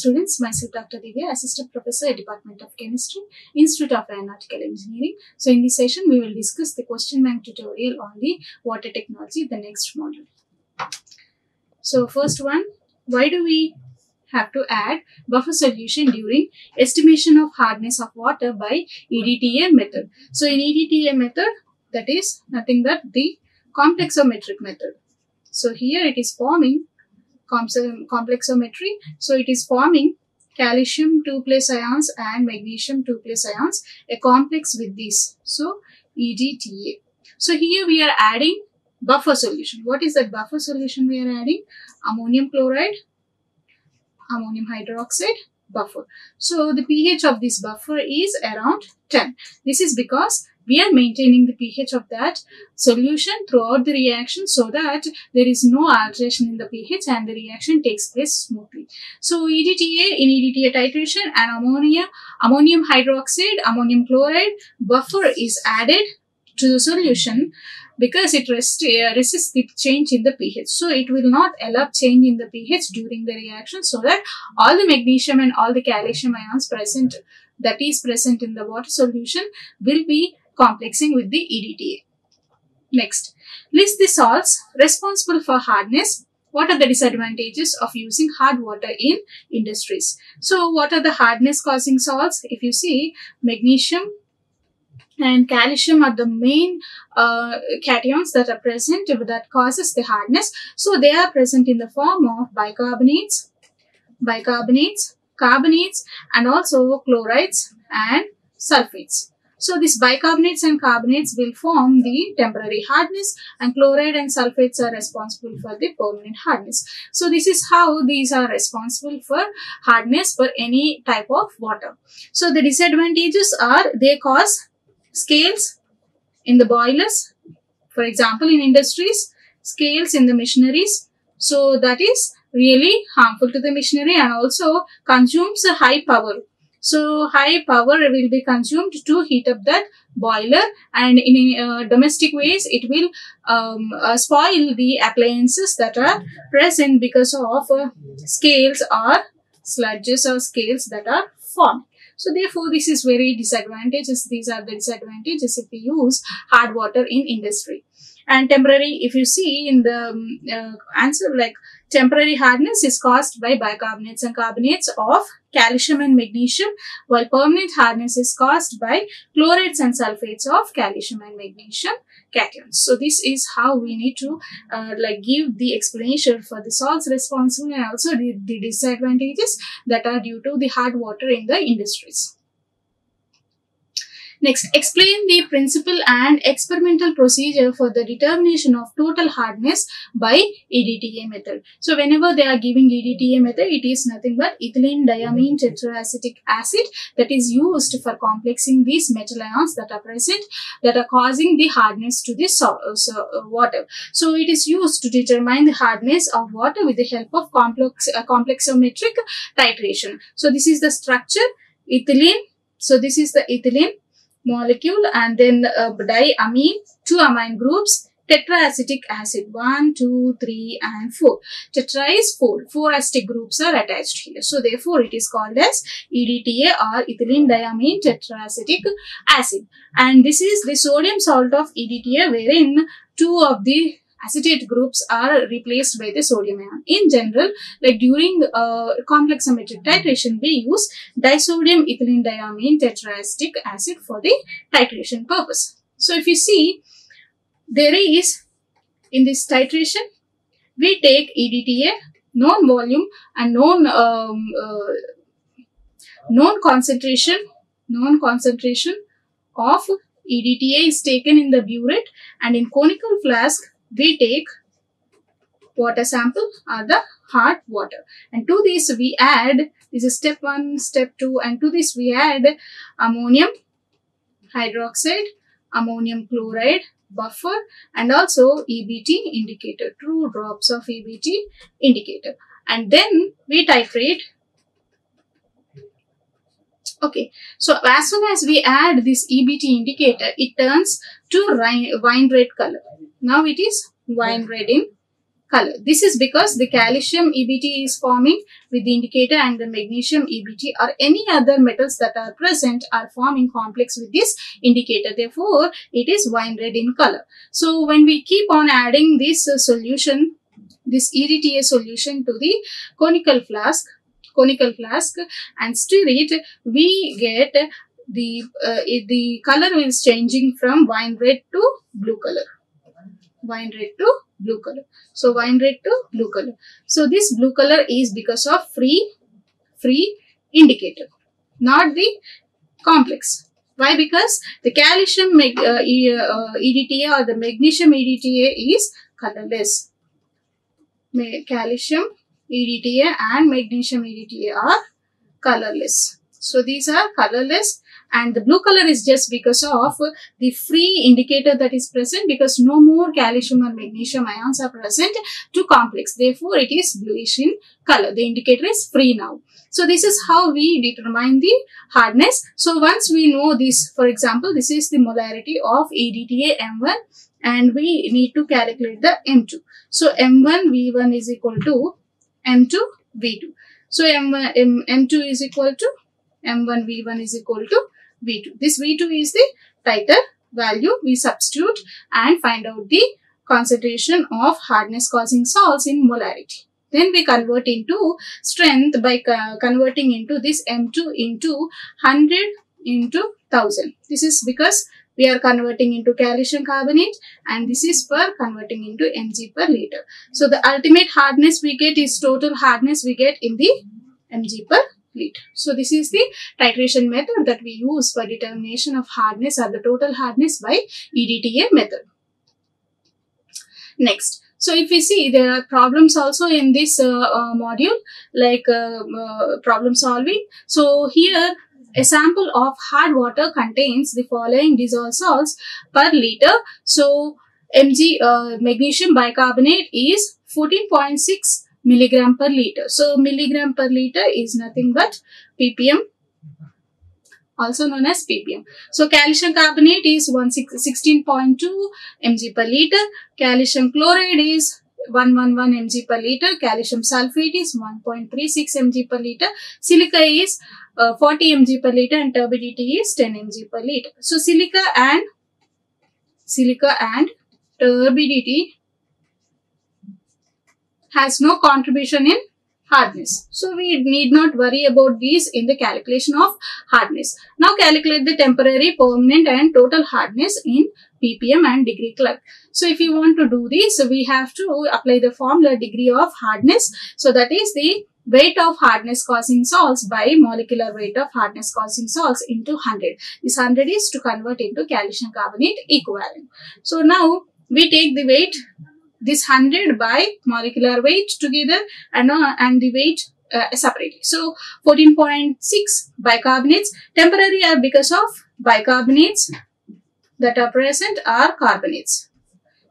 students, myself Dr. Divya, Assistant Professor at Department of Chemistry, Institute of Aeronautical Engineering. So in this session, we will discuss the question bank tutorial on the water technology, the next module. So first one, why do we have to add buffer solution during estimation of hardness of water by EDTA method? So in EDTA method, that is nothing but the complexometric method. So here it is forming complexometry. So it is forming calcium 2+ ions and magnesium 2+ ions, a complex with this. So EDTA. So here we are adding buffer solution. What is that buffer solution we are adding? Ammonium chloride, ammonium hydroxide buffer. So the pH of this buffer is around 10. This is because we are maintaining the pH of that solution throughout the reaction so that there is no alteration in the pH and the reaction takes place smoothly. So EDTA, in EDTA titration, an ammonium hydroxide, ammonium chloride buffer is added to the solution because it resists the change in the pH. So it will not allow change in the pH during the reaction so that all the magnesium and all the calcium ions present in the water solution will be complexing with the EDTA. Next, list the salts responsible for hardness. What are the disadvantages of using hard water in industries? So what are the hardness causing salts? If you see, magnesium and calcium are the main cations that are present that causes the hardness. So they are present in the form of bicarbonates, carbonates, and also chlorides and sulfates. So these bicarbonates and carbonates will form the temporary hardness, and chloride and sulfates are responsible for the permanent hardness. So this is how these are responsible for hardness for any type of water. So the disadvantages are they cause scales in the boilers, for example in industries, scales in the machineries. So that is really harmful to the machinery and also consumes a high power. So high power will be consumed to heat up that boiler, and in domestic ways it will spoil the appliances that are present because of scales or sludges or scales that are formed. So therefore this is very disadvantageous. These are the disadvantages if we use hard water in industry. And temporary, if you see in the answer, like temporary hardness is caused by bicarbonates and carbonates of calcium and magnesium, while permanent hardness is caused by chlorides and sulfates of calcium and magnesium cations. So this is how we need to give the explanation for the salts responsible and also the disadvantages that are due to the hard water in the industries. Next, explain the principle and experimental procedure for the determination of total hardness by EDTA method. So whenever they are giving EDTA method, it is nothing but ethylene diamine tetraacetic acid that is used for complexing these metal ions that are present, that are causing the hardness to the water. So it is used to determine the hardness of water with the help of complexometric titration. So this is the structure, ethylene. So this is the ethylene molecule, and then diamine, 2 amine groups, tetraacetic acid 1, 2, 3 and 4. Tetra is 4 acetic groups are attached here. So therefore it is called as EDTA or ethylene diamine tetraacetic acid. And this is the sodium salt of EDTA, wherein 2 of the acetate groups are replaced by the sodium ion. In general, like during complexometric titration, we use disodium ethylene diamine tetraacetic acid for the titration purpose. So if you see, there is in this titration, we take EDTA, known volume and known concentration of EDTA is taken in the burette, and in conical flask we take water sample or the hard water, and to this we add, this is step 1, step 2, and to this we add ammonium hydroxide, ammonium chloride buffer, and also EBT indicator, 2 drops of EBT indicator, and then we titrate. Okay, so as soon as we add this EBT indicator, it turns to wine red color. Now it is wine red in color. This is because the calcium EBT is forming with the indicator and the magnesium EBT or any other metals that are present are forming complex with this indicator. Therefore, it is wine red in color. So, when we keep on adding this solution, this EDTA solution to the conical flask and stir it, we get the color is changing from wine red to blue color. Wine red to blue color. So, wine red to blue color. So, this blue color is because of free indicator, not the complex. Why? Because the calcium EDTA or the magnesium EDTA is colorless. Calcium EDTA and magnesium EDTA are colorless. So, these are colorless. And the blue color is just because of the free indicator that is present, because no more calcium or magnesium ions are present to complex. Therefore, it is bluish in color. The indicator is free now. So, this is how we determine the hardness. So, once we know this, for example, this is the molarity of EDTA M1 and we need to calculate the M2. So, M1 V1 is equal to M2 V2. So, M2 is equal to M1 V1 is equal to V2. This V2 is the titer value. We substitute and find out the concentration of hardness causing salts in molarity. Then we convert into strength by converting into this M2 into 100 into 1000. This is because we are converting into calcium carbonate and this is for converting into mg per liter. So, the ultimate hardness we get is total hardness we get in the mg per liter. So, this is the titration method that we use for determination of hardness or the total hardness by EDTA method. Next. So, if we see, there are problems also in this module, like problem solving. So, here a sample of hard water contains the following dissolved salts per liter. So, magnesium bicarbonate is 14.6 milligram per liter. So, milligram per liter is nothing but ppm, also known as ppm. So, calcium carbonate is 16.2 mg per liter. Calcium chloride is 111 mg per liter. Calcium sulfate is 1.36 mg per liter. Silica is 40 mg per liter and turbidity is 10 mg per liter. So, silica and turbidity has no contribution in hardness. So, we need not worry about these in the calculation of hardness. Now, calculate the temporary, permanent and total hardness in ppm and degree clerk. So, if you want to do this, we have to apply the formula degree of hardness. So, that is the weight of hardness causing salts by molecular weight of hardness causing salts into 100. This 100 is to convert into calcium carbonate equivalent. So, now we take the weight, this 100 by molecular weight together and the weight separately. So, 14.6 bicarbonates. Temporary are because of bicarbonates that are present are carbonates.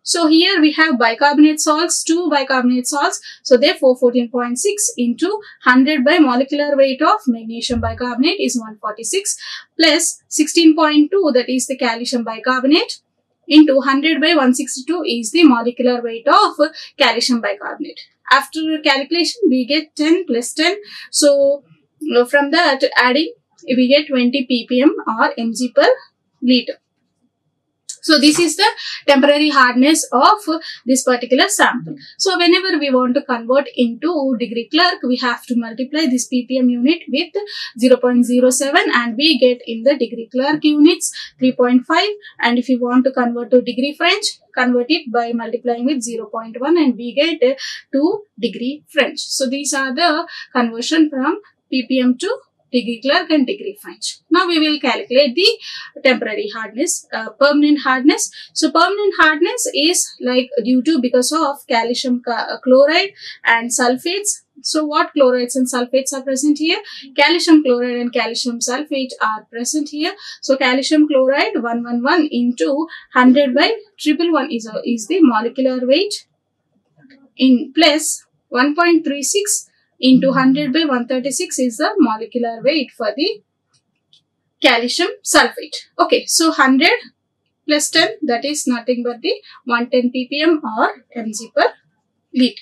So, here we have bicarbonate salts, 2 bicarbonate salts. So, therefore, 14.6 into 100 by molecular weight of magnesium bicarbonate is 146 plus 16.2, that is the calcium bicarbonate, into 100 by 162 is the molecular weight of calcium bicarbonate. After calculation, we get 10 plus 10. So, from that adding, we get 20 ppm or mg per liter. So, this is the temporary hardness of this particular sample. So, whenever we want to convert into degree clerk, we have to multiply this ppm unit with 0.07 and we get in the degree clerk units 3.5, and if you want to convert to degree French, convert it by multiplying with 0.1 and we get 2 degree French. So, these are the conversion from ppm to degree clerk and degree French. Now, we will calculate the temporary hardness, permanent hardness. So, permanent hardness is like due to because of calcium chloride and sulfates. So, what chlorides and sulfates are present here? Calcium chloride and calcium sulfate are present here. So, calcium chloride 111 into 100 by 111 is the molecular weight in plus 1.36 into 100 by 136 is the molecular weight for the calcium sulfate. Okay, so 100 plus 10, that is nothing but the 110 ppm or mg per lit.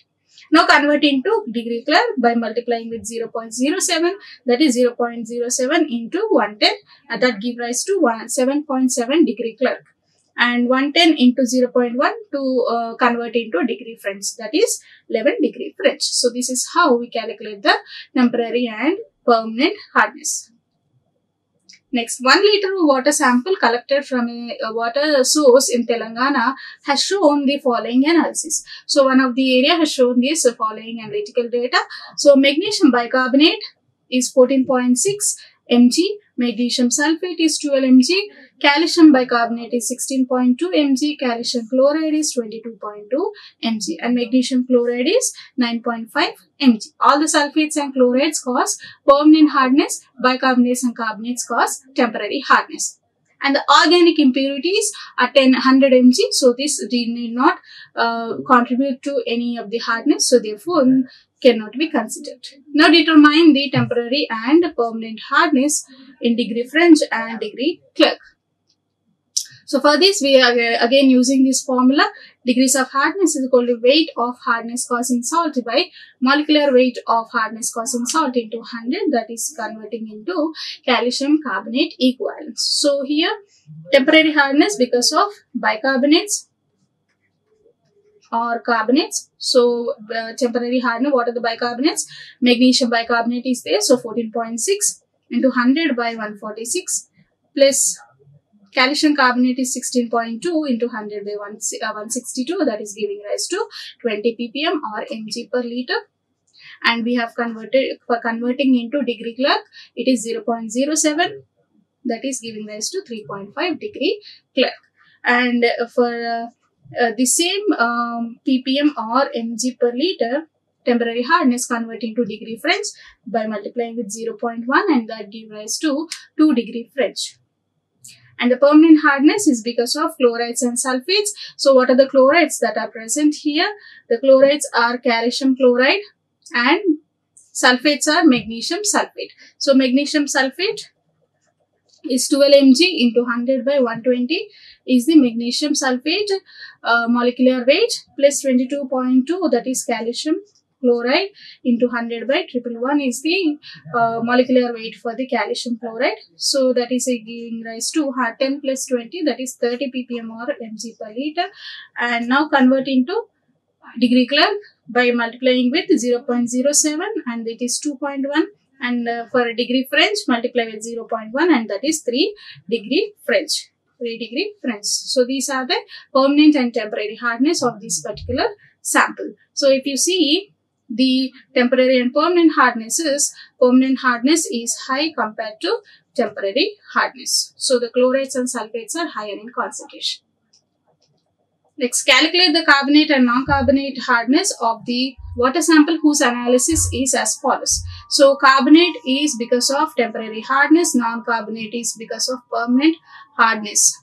Now convert into degree clerk by multiplying with 0.07, that is 0.07 into 110, and that gives rise to 7.7 degree clerk. And 110 into 0.1 to convert into degree French, that is 11 degree French. So this is how we calculate the temporary and permanent hardness. Next, 1 liter of water sample collected from a water source in Telangana has shown the following analysis. So one of the area has shown this following analytical data. So magnesium bicarbonate is 14.6 mg, magnesium sulfate is 12 mg, calcium bicarbonate is 16.2 mg, calcium chloride is 22.2 mg, and magnesium chloride is 9.5 mg. All the sulfates and chlorides cause permanent hardness, bicarbonates and carbonates cause temporary hardness. And the organic impurities are 100 mg, so this need not contribute to any of the hardness, so therefore cannot be considered. Now determine the temporary and permanent hardness in degree French and degree clerk. So for this we are again using this formula. Degrees of hardness is equal to weight of hardness causing salt by molecular weight of hardness causing salt into 100, that is converting into calcium carbonate equivalence. So here temporary hardness because of bicarbonates or carbonates. So temporary hardness, what are the bicarbonates? Magnesium bicarbonate is there, so 14.6 into 100 by 146 plus calcium carbonate is 16.2 into 100 by 162, that is giving rise to 20 ppm or mg per liter. And we have converted, for converting into degree clerk, it is 0.07, that is giving rise to 3.5 degree clerk. And for the same ppm or mg per liter, temporary hardness converting to degree French by multiplying with 0.1, and that gives rise to 2 degree French. And the permanent hardness is because of chlorides and sulfates. So what are the chlorides that are present here? The chlorides are calcium chloride and sulfates are magnesium sulfate. So magnesium sulfate is 12 mg into 100 by 120 is the magnesium sulfate molecular weight plus 22.2, that is calcium chloride into 100 by 111 is the molecular weight for the calcium chloride. So that is giving rise to 10 plus 20, that is 30 ppm or mg per liter. And now convert into degree clerk by multiplying with 0.07, and it is 2.1. And for degree French, multiply with 0.1, and that is 3 degree French. 3 degree French. So these are the permanent and temporary hardness of this particular sample. So if you see the temporary and permanent hardnesses, permanent hardness is high compared to temporary hardness. So the chlorides and sulfates are higher in concentration. Next, calculate the carbonate and non-carbonate hardness of the water sample whose analysis is as follows. So carbonate is because of temporary hardness, non-carbonate is because of permanent hardness.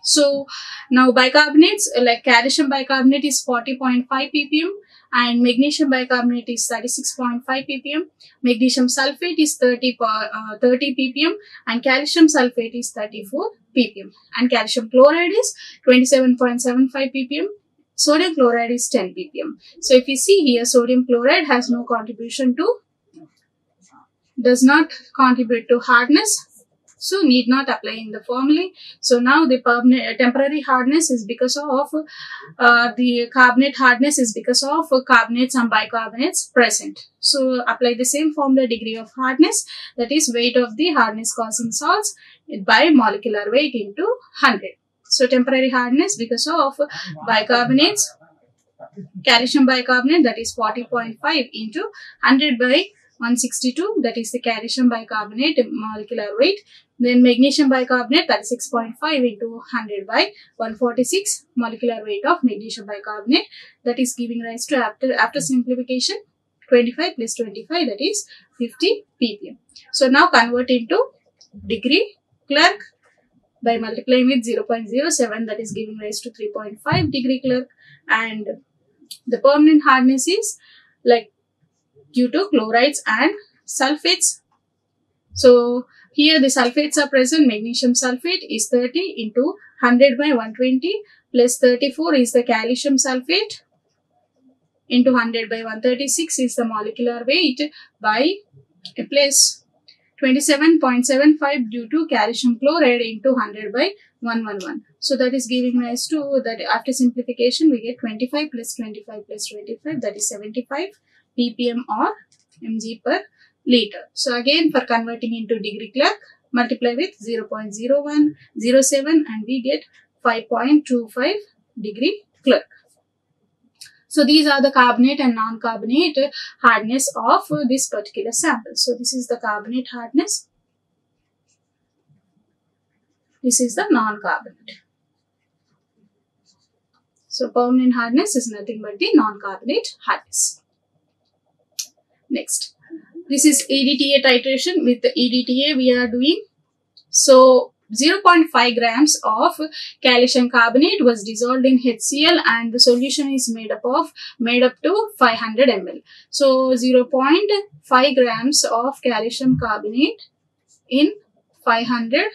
So now bicarbonates, like calcium bicarbonate is 40.5 ppm and magnesium bicarbonate is 36.5 ppm, magnesium sulfate is 30 ppm and calcium sulfate is 34 ppm, and calcium chloride is 27.75 ppm, sodium chloride is 10 ppm. So if you see here, sodium chloride has no contribution to, does not contribute to hardness, so need not apply in the formula. So now the temporary hardness is because of the carbonate hardness is because of carbonates and bicarbonates present. So apply the same formula, degree of hardness, that is weight of the hardness causing salts by molecular weight into 100. So temporary hardness because of bicarbonates, calcium bicarbonate, that is 40.5 into 100 by 162, that is the calcium bicarbonate molecular weight. Then magnesium bicarbonate, 36.5 into 100 by 146 molecular weight of magnesium bicarbonate, that is giving rise to, after simplification, 25 plus 25, that is 50 ppm. So now convert into degree clerk by multiplying with 0.07, that is giving rise to 3.5 degree clerk, and the permanent hardness is like due to chlorides and sulfates. So here the sulfates are present. Magnesium sulfate is 30 into 100 by 120 plus 34 is the calcium sulfate into 100 by 136 is the molecular weight by plus 27.75 due to calcium chloride into 100 by 111. So that is giving rise to that. After simplification we get 25 plus 25 plus 25, that is 75 ppm or mg per liter. So again, for converting into degree clerk, multiply with 0.0107 and we get 5.25 degree clerk. So these are the carbonate and non-carbonate hardness of this particular sample. So this is the carbonate hardness. This is the non-carbonate. So permanent hardness is nothing but the non-carbonate hardness. Next, this is EDTA titration. With the EDTA we are doing, so 0.5 grams of calcium carbonate was dissolved in HCl and the solution is made up to 500 ml. So 0.5 grams of calcium carbonate in 500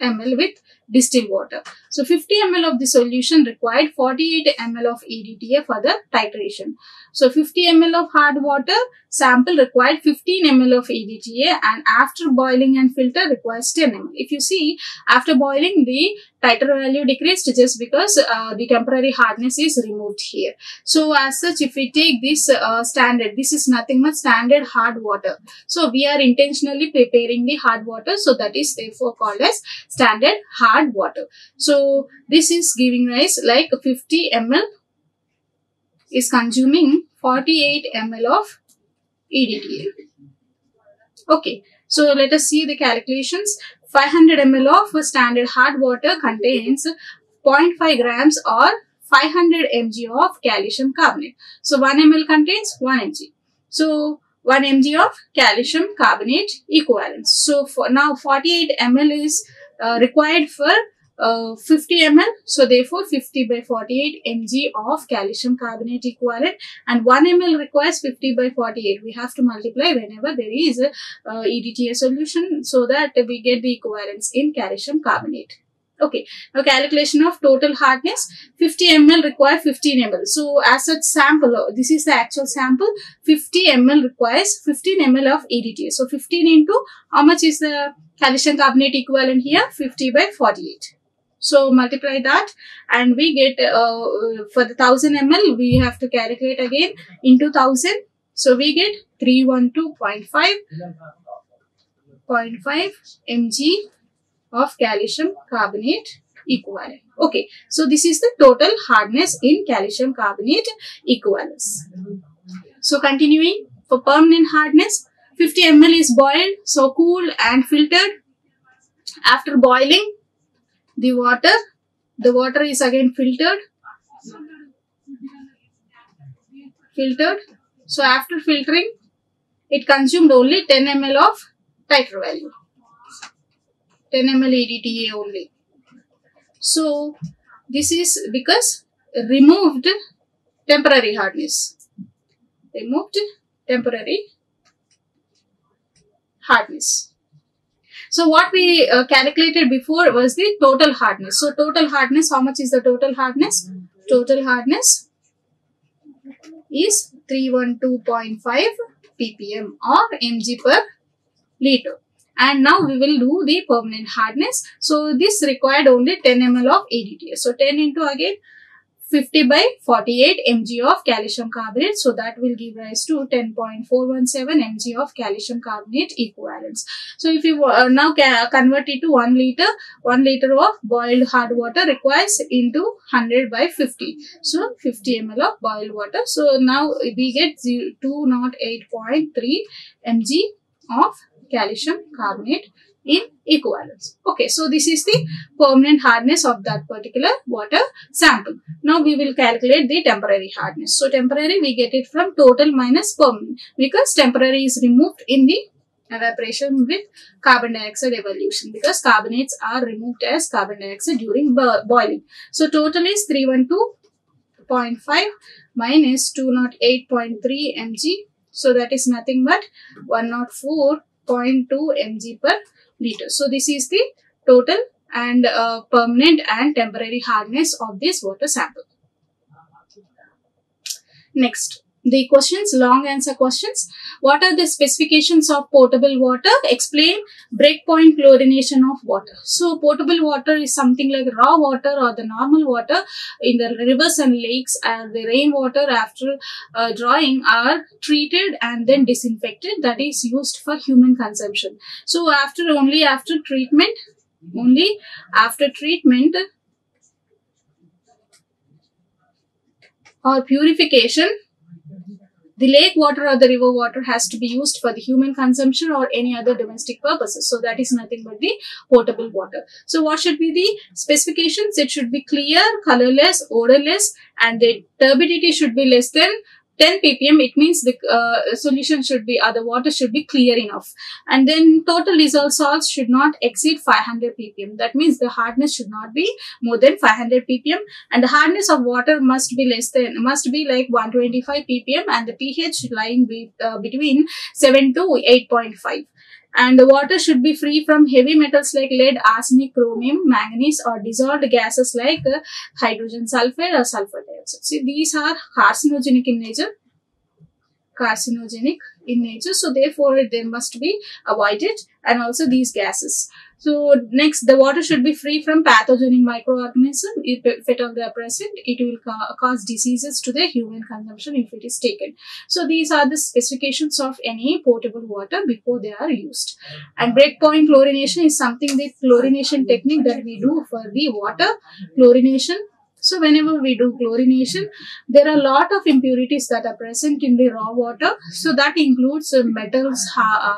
ml with distilled water. So 50 ml of the solution required 48 ml of EDTA for the titration. So 50 ml of hard water sample required 15 ml of EDTA, and after boiling and filter requires 10 ml. If you see, after boiling the titer value decreased just because the temporary hardness is removed here. So as such, if we take this standard, this is nothing but standard hard water. So we are intentionally preparing the hard water, so that is therefore called as standard hard water. So this is giving rise like 50 ml is consuming 48 ml of EDTA. Okay, so let us see the calculations. 500 ml of standard hard water contains 0.5 grams or 500 mg of calcium carbonate. So 1 ml contains 1 mg. So 1 mg of calcium carbonate equivalent. So for now 48 ml is required for 50 ml. So therefore 50 by 48 mg of calcium carbonate equivalent, and 1 ml requires 50 by 48. We have to multiply whenever there is a EDTA solution so that we get the equivalence in calcium carbonate. Okay, now calculation of total hardness. 50 ml require 15 ml. So as such sample, this is the actual sample. 50 ml requires 15 ml of EDTA. So 15 into how much is the calcium carbonate equivalent here? 50 by 48. So multiply that and we get for the 1000 ml we have to calculate again into 1000. So we get 312.5 mg of calcium carbonate equivalent. Okay, so this is the total hardness in calcium carbonate equivalence. So continuing, for permanent hardness, 50 ml is boiled, so cooled and filtered. After boiling the water is again filtered. So after filtering, it consumed only 10 ml of titer value. 10 ml EDTA only. So this is because removed temporary hardness. So what we calculated before was the total hardness. So total hardness, how much is the total hardness? Total hardness is 312.5 ppm or mg per liter. And now we will do the permanent hardness. So this required only 10 ml of EDTA. So 10 into again 50 by 48 mg of calcium carbonate. So that will give rise to 10.417 mg of calcium carbonate equivalents. So if you now convert it to 1 liter of boiled hard water requires into 100 by 50. So 50 ml of boiled water. So now we get 208.3 mg of calcium carbonate in equivalence. Okay, so this is the permanent hardness of that particular water sample. Now we will calculate the temporary hardness. So temporary we get it from total minus permanent, because temporary is removed in the evaporation with carbon dioxide evolution, because carbonates are removed as carbon dioxide during boiling. So total is 312.5 minus 208.3 mg. So that is nothing but 104.2 mg per liter. So this is the total and permanent and temporary hardness of this water sample. Next, The questions, long answer questions. What are the specifications of potable water? Explain breakpoint chlorination of water. So potable water is something like raw water or the normal water in the rivers and lakes, and the rainwater after drawing are treated and then disinfected. That is used for human consumption. So only after treatment or purification, the lake water or the river water has to be used for the human consumption or any other domestic purposes. So that is nothing but the potable water. So what should be the specifications? It should be clear, colorless, odorless, and the turbidity should be less than 10 ppm. It means the solution should be, the water should be clear enough. And then total dissolved salts should not exceed 500 ppm. That means the hardness should not be more than 500 ppm. And the hardness of water must be like 125 ppm, and the pH lying between 7 to 8.5. And the water should be free from heavy metals like lead, arsenic, chromium, manganese, or dissolved gases like hydrogen sulfide or sulfur dioxide. See, these are carcinogenic in nature. So therefore they must be avoided, and also these gases. So next, the water should be free from pathogenic microorganisms. If at all they are present, it will cause diseases to the human consumption if it is taken. So these are the specifications of any potable water before they are used. And breakpoint chlorination is something, the chlorination technique that we do for the water chlorination. So whenever we do chlorination, there are a lot of impurities that are present in the raw water. So that includes metals,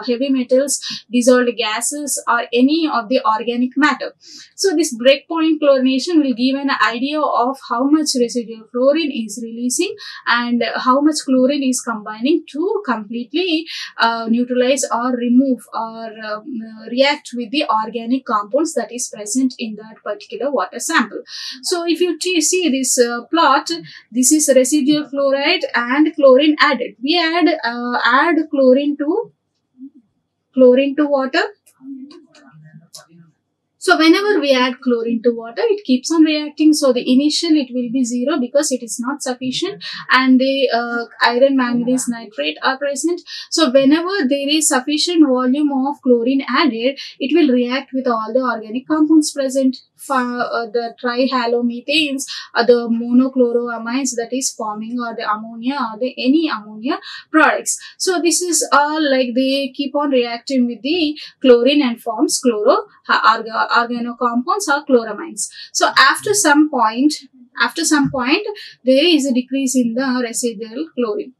heavy metals, dissolved gases, or any of the organic matter. So this breakpoint chlorination will give an idea of how much residual chlorine is releasing and how much chlorine is combining to completely neutralize or remove or react with the organic compounds that is present in that particular water sample. So if you see this plot, this is residual chloride and chlorine added. We add chlorine to water. So whenever we add chlorine to water, it keeps on reacting. So the initial it will be 0 because it is not sufficient, and the iron, manganese, nitrate are present. So whenever there is sufficient volume of chlorine added, it will react with all the organic compounds present. The trihalomethanes or the monochloroamines that is forming, or the ammonia or the any ammonia products. So this is all like they keep on reacting with the chlorine and forms organo compounds or chloramines. So after some point there is a decrease in the residual chlorine.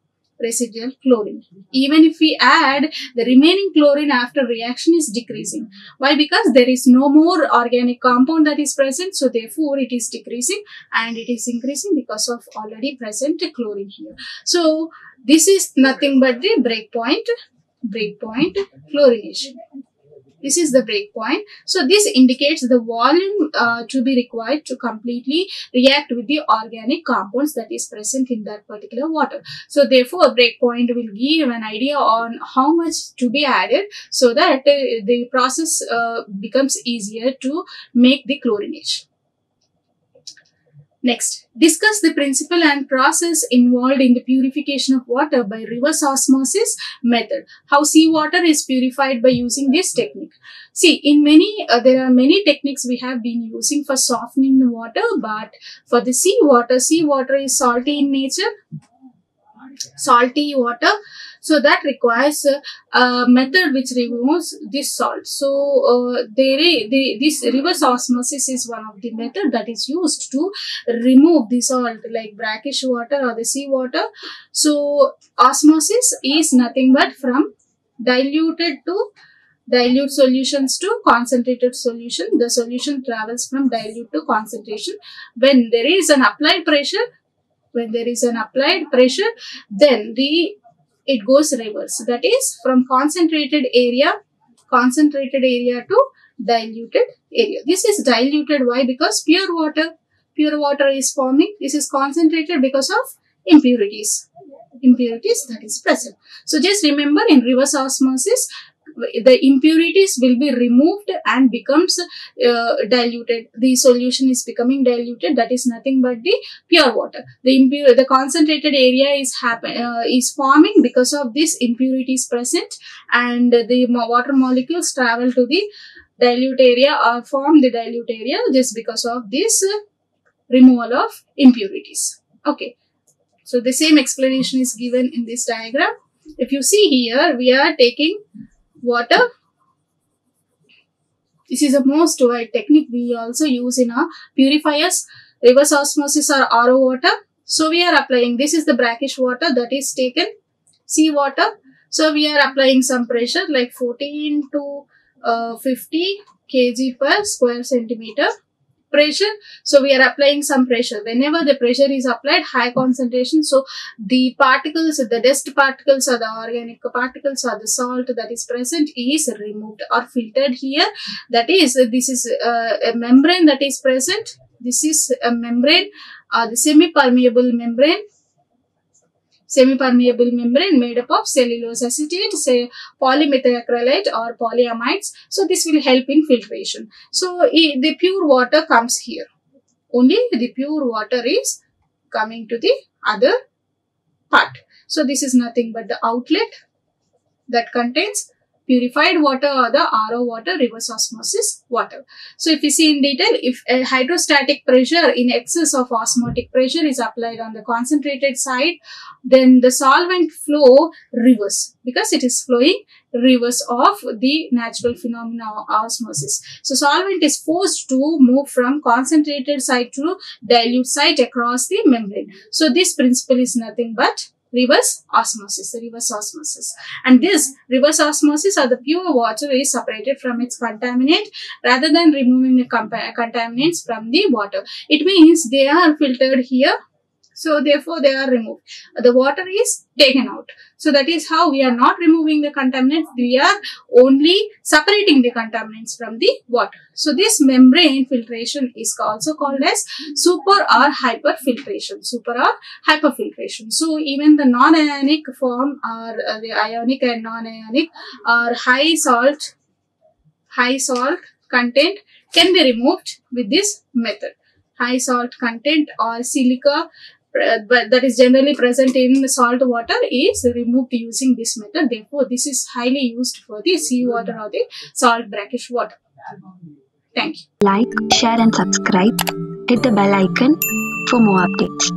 Even if we add, the remaining chlorine after reaction is decreasing. Why? Because there is no more organic compound that is present, so therefore it is decreasing, and it is increasing because of already present chlorine here. So this is nothing but the breakpoint chlorination. This is the breakpoint. So this indicates the volume to be required to completely react with the organic compounds that is present in that particular water. So therefore, breakpoint will give an idea on how much to be added, so that the process becomes easier to make the chlorination. Next, discuss the principle and process involved in the purification of water by reverse osmosis method. How seawater is purified by using this technique. See, in there are many techniques we have been using for softening the water, but for the seawater is salty in nature, salty water. So that requires a method which removes this salt. So this reverse osmosis is one of the method that is used to remove the salt, like brackish water or the seawater. So osmosis is nothing but from dilute solutions to concentrated solution. The solution travels from dilute to concentration. When there is an applied pressure, then it goes reverse. That is from concentrated area to diluted area. This is diluted. Why? Because pure water is forming. This is concentrated because of impurities that is present. So just remember, in reverse osmosis, the impurities will be removed and becomes diluted. The solution is becoming diluted. That is nothing but the pure water. The concentrated area is forming because of this impurities present, and the water molecules travel to the dilute area or form the dilute area just because of this removal of impurities. Okay, so the same explanation is given in this diagram. If you see here, we are taking water. This is a most wide technique we also use in our purifiers, reverse osmosis or RO water. So we are applying, this is the brackish water that is taken, seawater. So we are applying some pressure like 14 to 50 kg per square centimeter pressure. So we are applying some pressure. Whenever the pressure is applied, high concentration, so the particles, the dust particles or the organic particles or the salt that is present is removed or filtered here. That is, this is a membrane that is present. This is a membrane, the semi-permeable membrane made up of cellulose acetate, say polymethacrylate or polyamides. So this will help in filtration. So the pure water comes here. Only the pure water is coming to the other part. So this is nothing but the outlet that contains purified water or the RO water, reverse osmosis water. So if you see in detail, if a hydrostatic pressure in excess of osmotic pressure is applied on the concentrated side, then the solvent flow reverse, because it is flowing reverse of the natural phenomena of osmosis. So solvent is forced to move from concentrated side to dilute side across the membrane. So this principle is nothing but reverse osmosis, and this reverse osmosis or the pure water is separated from its contaminant rather than removing the contaminants from the water. It means they are filtered here, so therefore they are removed. The water is taken out. So that is how we are not removing the contaminants, we are only separating the contaminants from the water. So this membrane filtration is also called as super or hyperfiltration. So even the non-ionic form, or the ionic and non-ionic, or high salt content can be removed with this method. High salt content or silica but that is generally present in salt water is removed using this method. Therefore, this is highly used for the seawater or the salt brackish water. Thank you. Like, share and subscribe. Hit the bell icon for more updates.